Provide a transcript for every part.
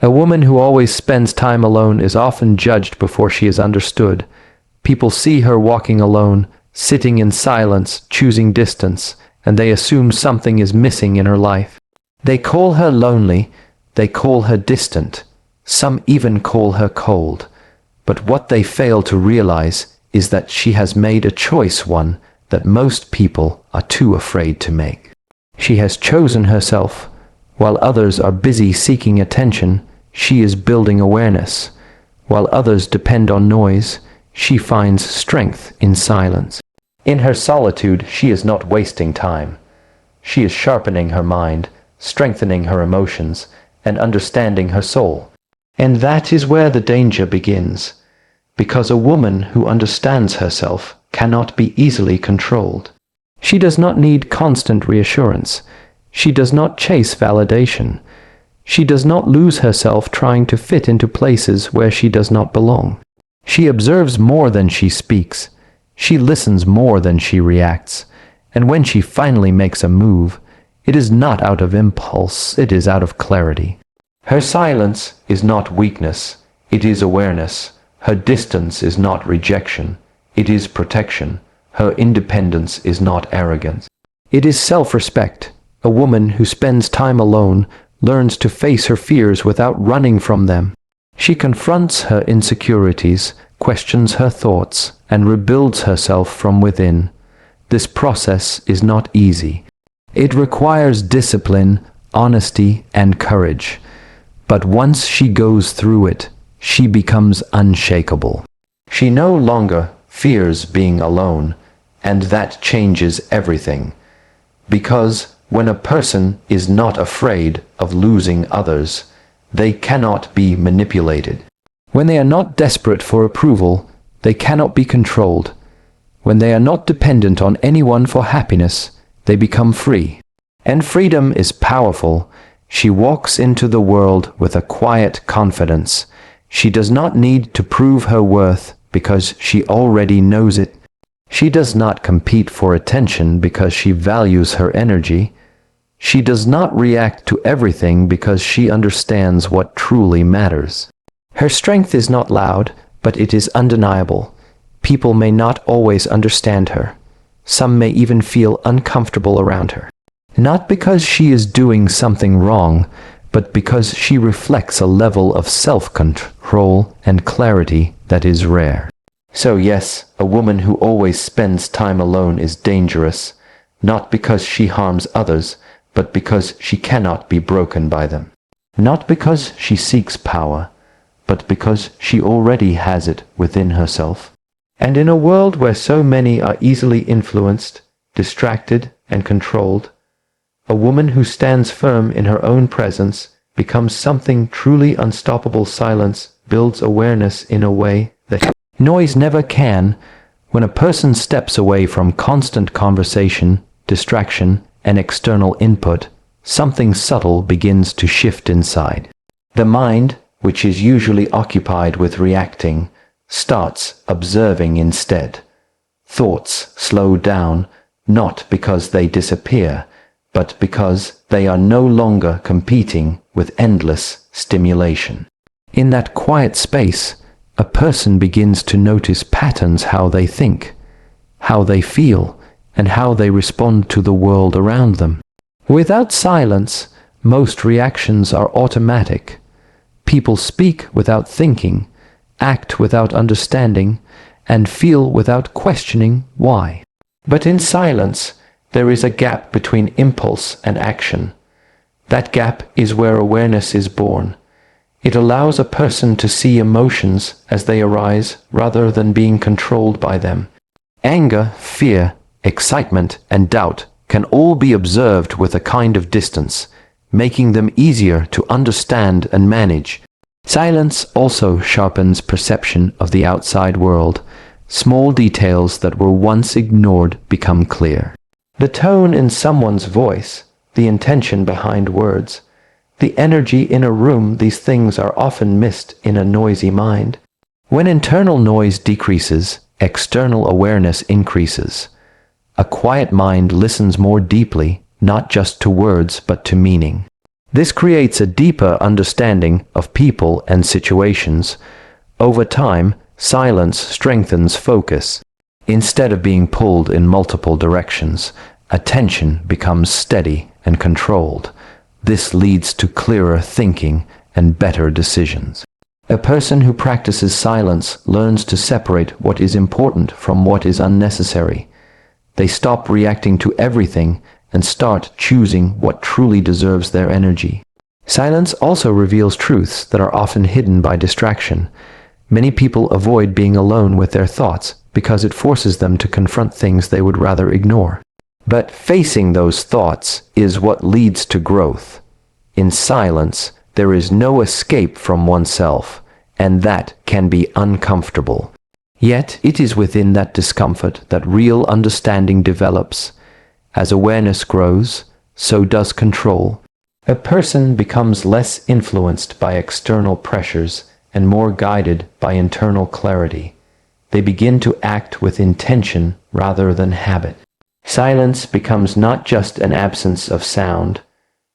A woman who always spends time alone is often judged before she is understood. People see her walking alone, sitting in silence, choosing distance, and they assume something is missing in her life. They call her lonely, they call her distant, some even call her cold. But what they fail to realize is that she has made a choice, one that most people are too afraid to make. She has chosen herself. While others are busy seeking attention, she is building awareness. While others depend on noise, she finds strength in silence. In her solitude, she is not wasting time. She is sharpening her mind, strengthening her emotions, and understanding her soul. And that is where the danger begins, because a woman who understands herself cannot be easily controlled. She does not need constant reassurance. She does not chase validation. She does not lose herself trying to fit into places where she does not belong. She observes more than she speaks. She listens more than she reacts. And when she finally makes a move, it is not out of impulse, it is out of clarity. Her silence is not weakness, it is awareness. Her distance is not rejection, it is protection. Her independence is not arrogance. It is self-respect. A woman who spends time alone learns to face her fears without running from them. She confronts her insecurities, questions her thoughts, and rebuilds herself from within. This process is not easy. It requires discipline, honesty, and courage. But once she goes through it, she becomes unshakable. She no longer fears being alone, and that changes everything. Because when a person is not afraid of losing others, they cannot be manipulated. When they are not desperate for approval, they cannot be controlled. When they are not dependent on anyone for happiness, they become free. And freedom is powerful. She walks into the world with a quiet confidence. She does not need to prove her worth because she already knows it. She does not compete for attention because she values her energy. She does not react to everything because she understands what truly matters. Her strength is not loud, but it is undeniable. People may not always understand her. Some may even feel uncomfortable around her. Not because she is doing something wrong, but because she reflects a level of self-control and clarity that is rare. So yes, a woman who always spends time alone is dangerous, not because she harms others, but because she cannot be broken by them. Not because she seeks power, but because she already has it within herself. And in a world where so many are easily influenced, distracted, and controlled, a woman who stands firm in her own presence becomes something truly unstoppable. Silence builds awareness in a way that noise never can. When a person steps away from constant conversation, distraction, and external input, something subtle begins to shift inside. The mind, which is usually occupied with reacting, starts observing instead. Thoughts slow down, not because they disappear, but because they are no longer competing with endless stimulation. In that quiet space, a person begins to notice patterns: how they think, how they feel, and how they respond to the world around them. Without silence, most reactions are automatic. People speak without thinking, act without understanding, and feel without questioning why. But in silence, there is a gap between impulse and action. That gap is where awareness is born. It allows a person to see emotions as they arise rather than being controlled by them. Anger, fear, excitement, and doubt can all be observed with a kind of distance, making them easier to understand and manage. Silence also sharpens perception of the outside world. Small details that were once ignored become clear. The tone in someone's voice, the intention behind words, the energy in a room, these things are often missed in a noisy mind. When internal noise decreases, external awareness increases. A quiet mind listens more deeply, not just to words but to meaning. This creates a deeper understanding of people and situations. Over time, silence strengthens focus. Instead of being pulled in multiple directions, attention becomes steady and controlled. This leads to clearer thinking and better decisions. A person who practices silence learns to separate what is important from what is unnecessary. They stop reacting to everything and start choosing what truly deserves their energy. Silence also reveals truths that are often hidden by distraction. Many people avoid being alone with their thoughts because it forces them to confront things they would rather ignore. But facing those thoughts is what leads to growth. In silence, there is no escape from oneself, and that can be uncomfortable. Yet, it is within that discomfort that real understanding develops. As awareness grows, so does control. A person becomes less influenced by external pressures and more guided by internal clarity. They begin to act with intention rather than habit. Silence becomes not just an absence of sound,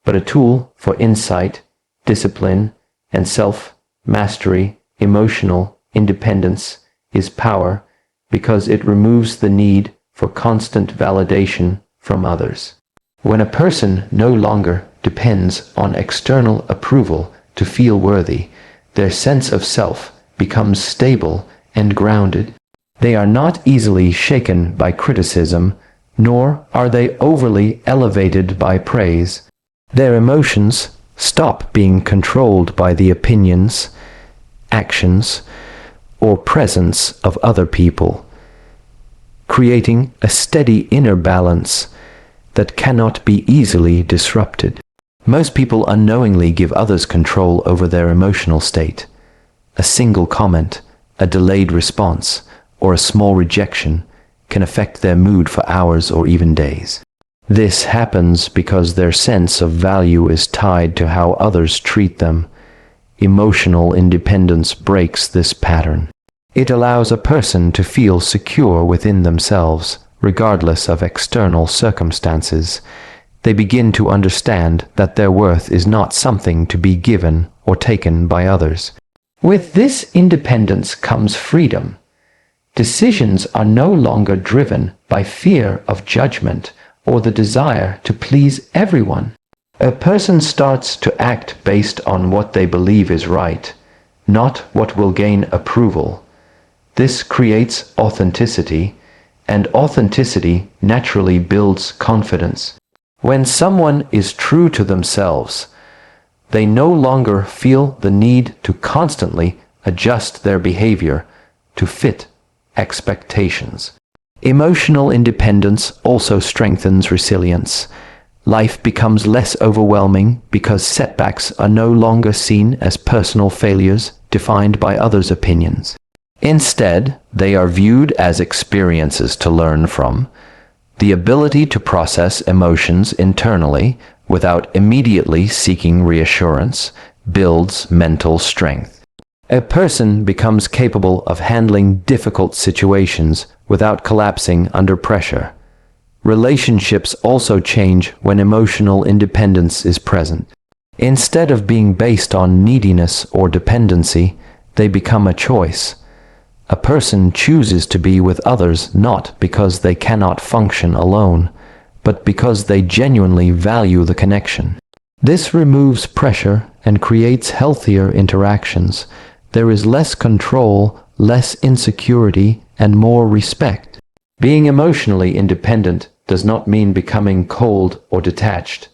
but a tool for insight, discipline, and self-mastery. Emotional independence is power because it removes the need for constant validation from others. When a person no longer depends on external approval to feel worthy, their sense of self becomes stable and grounded. They are not easily shaken by criticism, nor are they overly elevated by praise. Their emotions stop being controlled by the opinions, actions, or presence of other people, creating a steady inner balance that cannot be easily disrupted. Most people unknowingly give others control over their emotional state. A single comment, a delayed response, or a small rejection can affect their mood for hours or even days. This happens because their sense of value is tied to how others treat them. Emotional independence breaks this pattern. It allows a person to feel secure within themselves, regardless of external circumstances. They begin to understand that their worth is not something to be given or taken by others. With this independence comes freedom. Decisions are no longer driven by fear of judgment or the desire to please everyone. A person starts to act based on what they believe is right, not what will gain approval. This creates authenticity, and authenticity naturally builds confidence. When someone is true to themselves, they no longer feel the need to constantly adjust their behavior to fit expectations. Emotional independence also strengthens resilience. Life becomes less overwhelming because setbacks are no longer seen as personal failures defined by others' opinions. Instead, they are viewed as experiences to learn from. The ability to process emotions internally without immediately seeking reassurance builds mental strength. A person becomes capable of handling difficult situations without collapsing under pressure. Relationships also change when emotional independence is present. Instead of being based on neediness or dependency, they become a choice. A person chooses to be with others not because they cannot function alone, but because they genuinely value the connection. This removes pressure and creates healthier interactions. There is less control, less insecurity, and more respect. Being emotionally independent does not mean becoming cold or detached.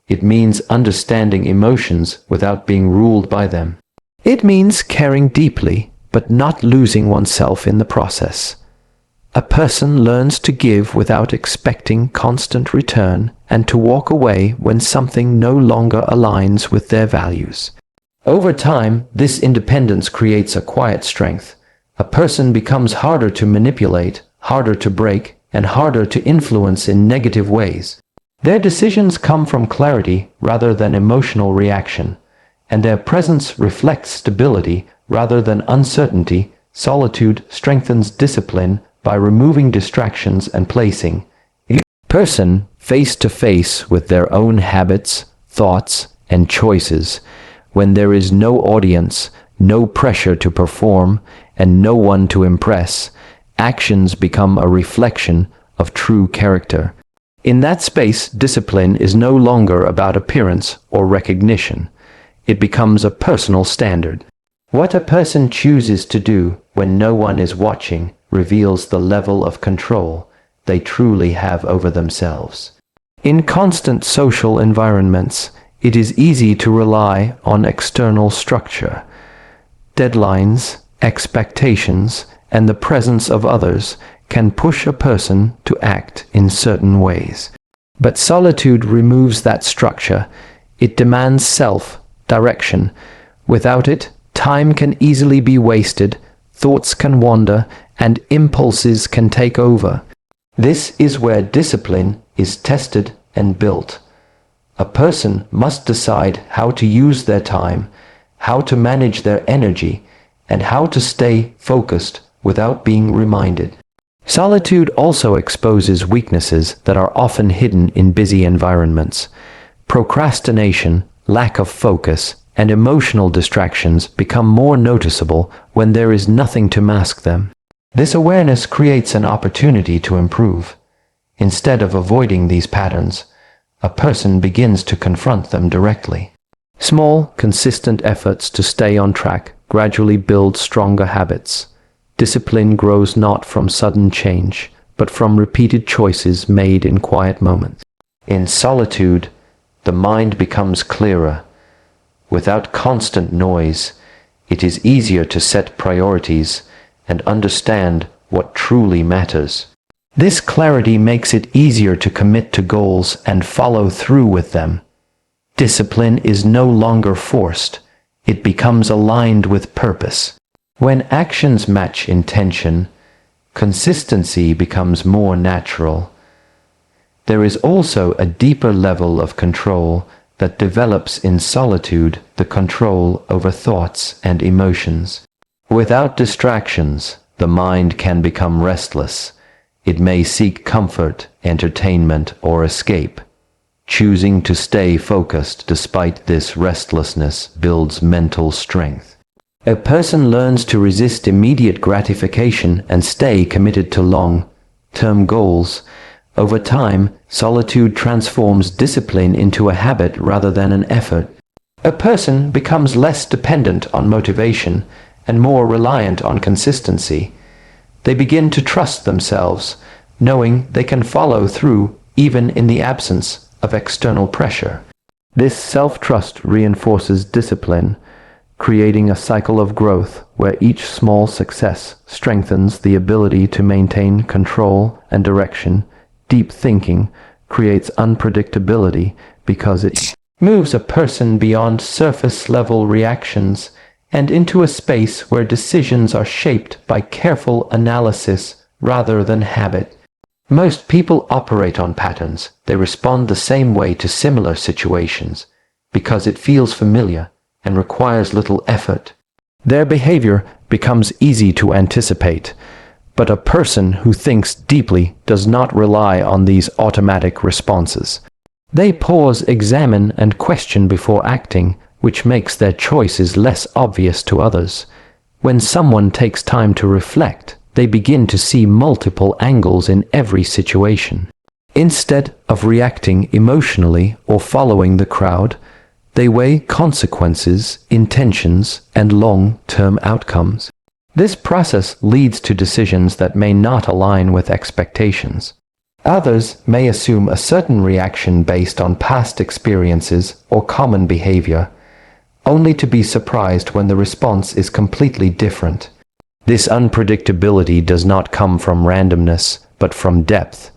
It means understanding emotions without being ruled by them. It means caring deeply, but not losing oneself in the process. A person learns to give without expecting constant return and to walk away when something no longer aligns with their values. Over time, this independence creates a quiet strength. A person becomes harder to manipulate, harder to break, and harder to influence in negative ways. Their decisions come from clarity rather than emotional reaction, and their presence reflects stability rather than uncertainty. Solitude strengthens discipline by removing distractions and placing a person face to face with their own habits, thoughts, and choices. When there is no audience, no pressure to perform, and no one to impress, actions become a reflection of true character. In that space, discipline is no longer about appearance or recognition. It becomes a personal standard. What a person chooses to do when no one is watching reveals the level of control they truly have over themselves. In constant social environments, it is easy to rely on external structure. Deadlines, expectations, and the presence of others can push a person to act in certain ways. But solitude removes that structure. It demands self-direction. Without it, time can easily be wasted, thoughts can wander, and impulses can take over. This is where discipline is tested and built. A person must decide how to use their time, how to manage their energy, and how to stay focused without being reminded. Solitude also exposes weaknesses that are often hidden in busy environments. Procrastination, lack of focus, and emotional distractions become more noticeable when there is nothing to mask them. This awareness creates an opportunity to improve. Instead of avoiding these patterns, a person begins to confront them directly. Small, consistent efforts to stay on track gradually build stronger habits. Discipline grows not from sudden change, but from repeated choices made in quiet moments. In solitude, the mind becomes clearer. Without constant noise, it is easier to set priorities and understand what truly matters. This clarity makes it easier to commit to goals and follow through with them. Discipline is no longer forced. It becomes aligned with purpose. When actions match intention, consistency becomes more natural. There is also a deeper level of control that develops in solitude, the control over thoughts and emotions. Without distractions, the mind can become restless. It may seek comfort, entertainment, or escape. Choosing to stay focused despite this restlessness builds mental strength. A person learns to resist immediate gratification and stay committed to long-term goals. Over time, solitude transforms discipline into a habit rather than an effort. A person becomes less dependent on motivation and more reliant on consistency. They begin to trust themselves, knowing they can follow through even in the absence of external pressure. This self-trust reinforces discipline, creating a cycle of growth where each small success strengthens the ability to maintain control and direction. Deep thinking creates unpredictability because it moves a person beyond surface-level reactions and into a space where decisions are shaped by careful analysis rather than habit. Most people operate on patterns. They respond the same way to similar situations because it feels familiar and requires little effort. Their behavior becomes easy to anticipate, but a person who thinks deeply does not rely on these automatic responses. They pause, examine, and question before acting, which makes their choices less obvious to others. When someone takes time to reflect, they begin to see multiple angles in every situation. Instead of reacting emotionally or following the crowd, they weigh consequences, intentions, and long-term outcomes. This process leads to decisions that may not align with expectations. Others may assume a certain reaction based on past experiences or common behavior, only to be surprised when the response is completely different. This unpredictability does not come from randomness, but from depth.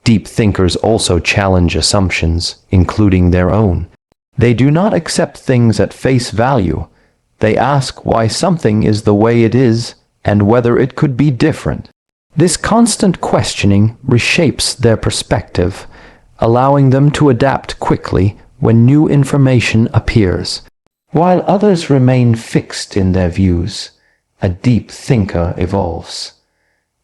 Deep thinkers also challenge assumptions, including their own. They do not accept things at face value. They ask why something is the way it is and whether it could be different. This constant questioning reshapes their perspective, allowing them to adapt quickly when new information appears. While others remain fixed in their views, a deep thinker evolves.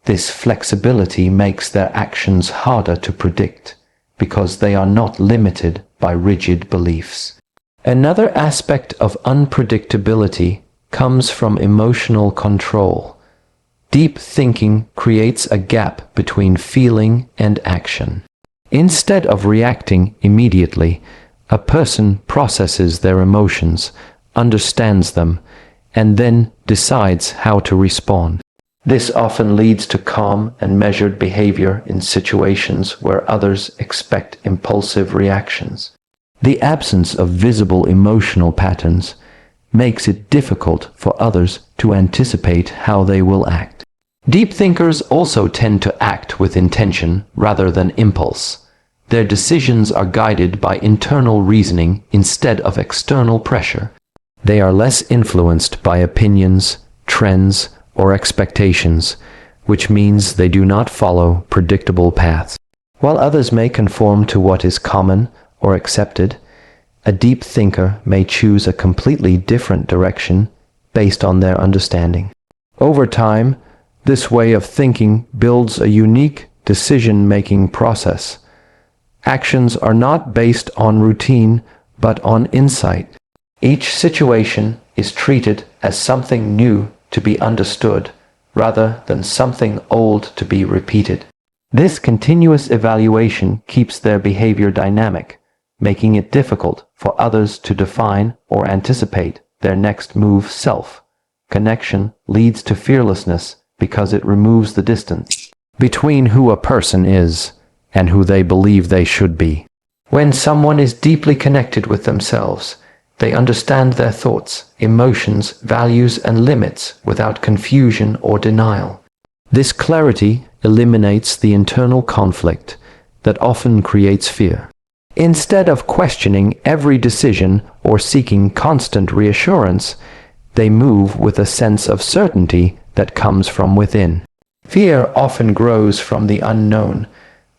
This flexibility makes their actions harder to predict because they are not limited by rigid beliefs. Another aspect of unpredictability comes from emotional control. Deep thinking creates a gap between feeling and action. Instead of reacting immediately, a person processes their emotions, understands them, and then decides how to respond. This often leads to calm and measured behavior in situations where others expect impulsive reactions. The absence of visible emotional patterns makes it difficult for others to anticipate how they will act. Deep thinkers also tend to act with intention rather than impulse. Their decisions are guided by internal reasoning instead of external pressure. They are less influenced by opinions, trends, or expectations, which means they do not follow predictable paths. While others may conform to what is common or accepted, a deep thinker may choose a completely different direction based on their understanding. Over time, this way of thinking builds a unique decision-making process. Actions are not based on routine, but on insight. Each situation is treated as something new to be understood, rather than something old to be repeated. This continuous evaluation keeps their behavior dynamic, making it difficult for others to define or anticipate their next move. Self-connection leads to fearlessness because it removes the distance between who a person is and who they believe they should be. When someone is deeply connected with themselves, they understand their thoughts, emotions, values, and limits without confusion or denial. This clarity eliminates the internal conflict that often creates fear. Instead of questioning every decision or seeking constant reassurance, they move with a sense of certainty that comes from within. Fear often grows from the unknown.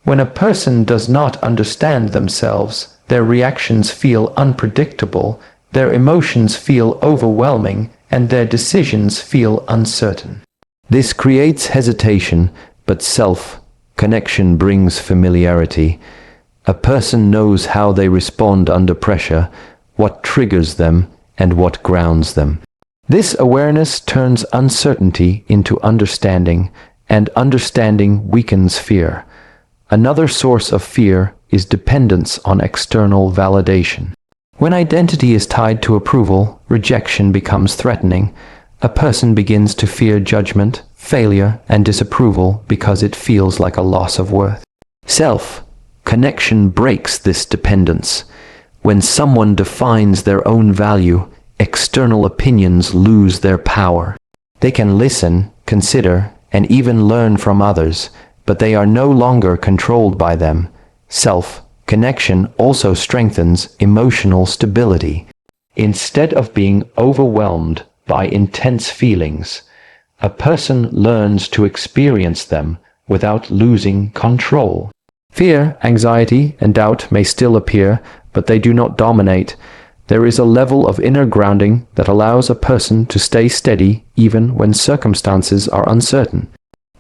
When a person does not understand themselves, their reactions feel unpredictable, their emotions feel overwhelming, and their decisions feel uncertain. This creates hesitation, but self-connection brings familiarity. A person knows how they respond under pressure, what triggers them, and what grounds them. This awareness turns uncertainty into understanding, and understanding weakens fear. Another source of fear is dependence on external validation. When identity is tied to approval, rejection becomes threatening. A person begins to fear judgment, failure, and disapproval because it feels like a loss of worth. Self-connection breaks this dependence. When someone defines their own value, external opinions lose their power. They can listen, consider, and even learn from others, but they are no longer controlled by them. Self-connection also strengthens emotional stability. Instead of being overwhelmed by intense feelings, a person learns to experience them without losing control. Fear, anxiety, and doubt may still appear, but they do not dominate. There is a level of inner grounding that allows a person to stay steady even when circumstances are uncertain.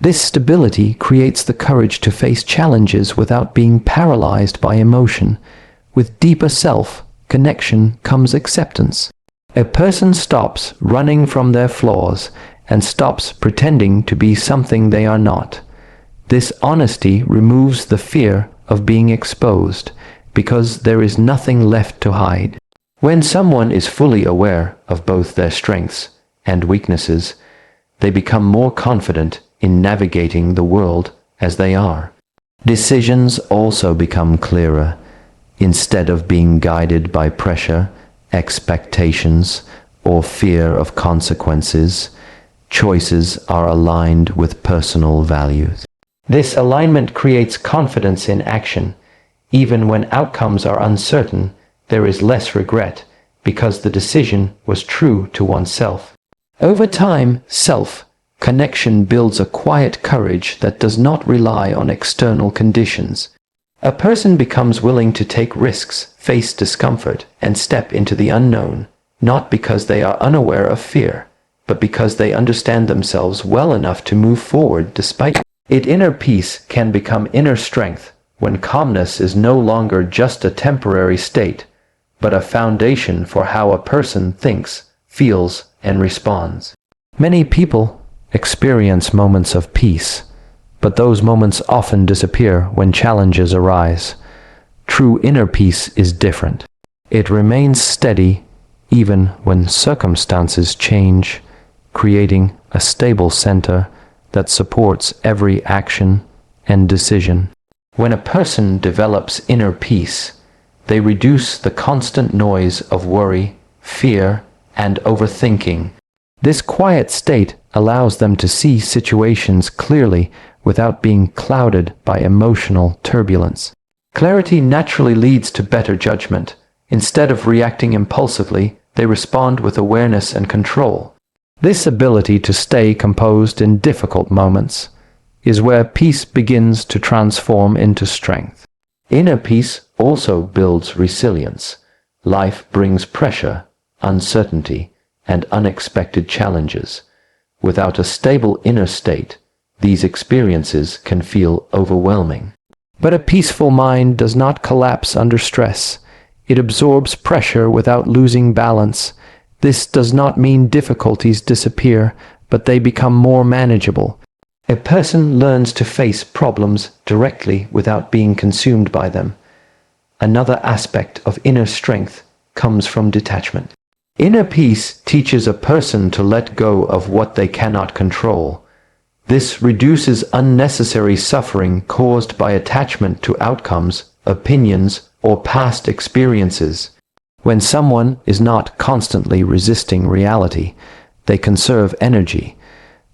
This stability creates the courage to face challenges without being paralyzed by emotion. With deeper self-connection comes acceptance. A person stops running from their flaws and stops pretending to be something they are not. This honesty removes the fear of being exposed because there is nothing left to hide. When someone is fully aware of both their strengths and weaknesses, they become more confident in navigating the world as they are. Decisions also become clearer. Instead of being guided by pressure, expectations, or fear of consequences, choices are aligned with personal values. This alignment creates confidence in action. Even when outcomes are uncertain, there is less regret because the decision was true to oneself. Over time, self-connection builds a quiet courage that does not rely on external conditions. A person becomes willing to take risks, face discomfort, and step into the unknown, not because they are unaware of fear, but because they understand themselves well enough to move forward despite it. Inner peace can become inner strength when calmness is no longer just a temporary state, but a foundation for how a person thinks, feels, and responds. Many people experience moments of peace, but those moments often disappear when challenges arise. True inner peace is different. It remains steady even when circumstances change, creating a stable center that supports every action and decision. When a person develops inner peace, they reduce the constant noise of worry, fear, and overthinking. This quiet state allows them to see situations clearly without being clouded by emotional turbulence. Clarity naturally leads to better judgment. Instead of reacting impulsively, they respond with awareness and control. This ability to stay composed in difficult moments is where peace begins to transform into strength. Inner peace also builds resilience. Life brings pressure, uncertainty, and unexpected challenges. Without a stable inner state, these experiences can feel overwhelming. But a peaceful mind does not collapse under stress. It absorbs pressure without losing balance. This does not mean difficulties disappear, but they become more manageable. A person learns to face problems directly without being consumed by them. Another aspect of inner strength comes from detachment. Inner peace teaches a person to let go of what they cannot control. This reduces unnecessary suffering caused by attachment to outcomes, opinions, or past experiences. When someone is not constantly resisting reality, they conserve energy.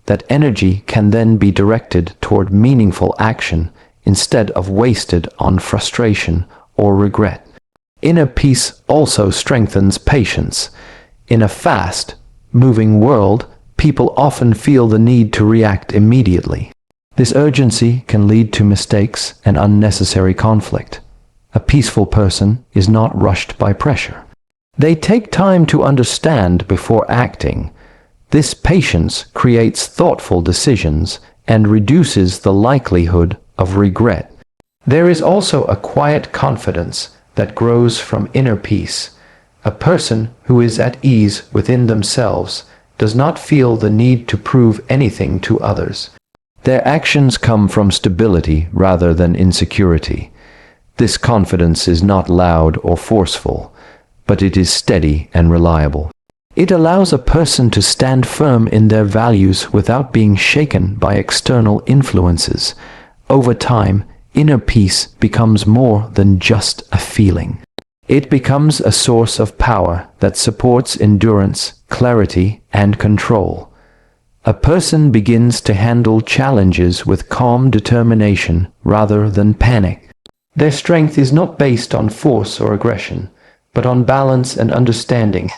That energy can then be directed toward meaningful action instead of wasted on frustration or regret. Inner peace also strengthens patience. In a fast-moving world, people often feel the need to react immediately. This urgency can lead to mistakes and unnecessary conflict. A peaceful person is not rushed by pressure. They take time to understand before acting. This patience creates thoughtful decisions and reduces the likelihood of regret. There is also a quiet confidence that grows from inner peace. A person who is at ease within themselves does not feel the need to prove anything to others. Their actions come from stability rather than insecurity. This confidence is not loud or forceful, but it is steady and reliable. It allows a person to stand firm in their values without being shaken by external influences. Over time, inner peace becomes more than just a feeling. It becomes a source of power that supports endurance, clarity, and control. A person begins to handle challenges with calm determination rather than panic. Their strength is not based on force or aggression, but on balance and understanding.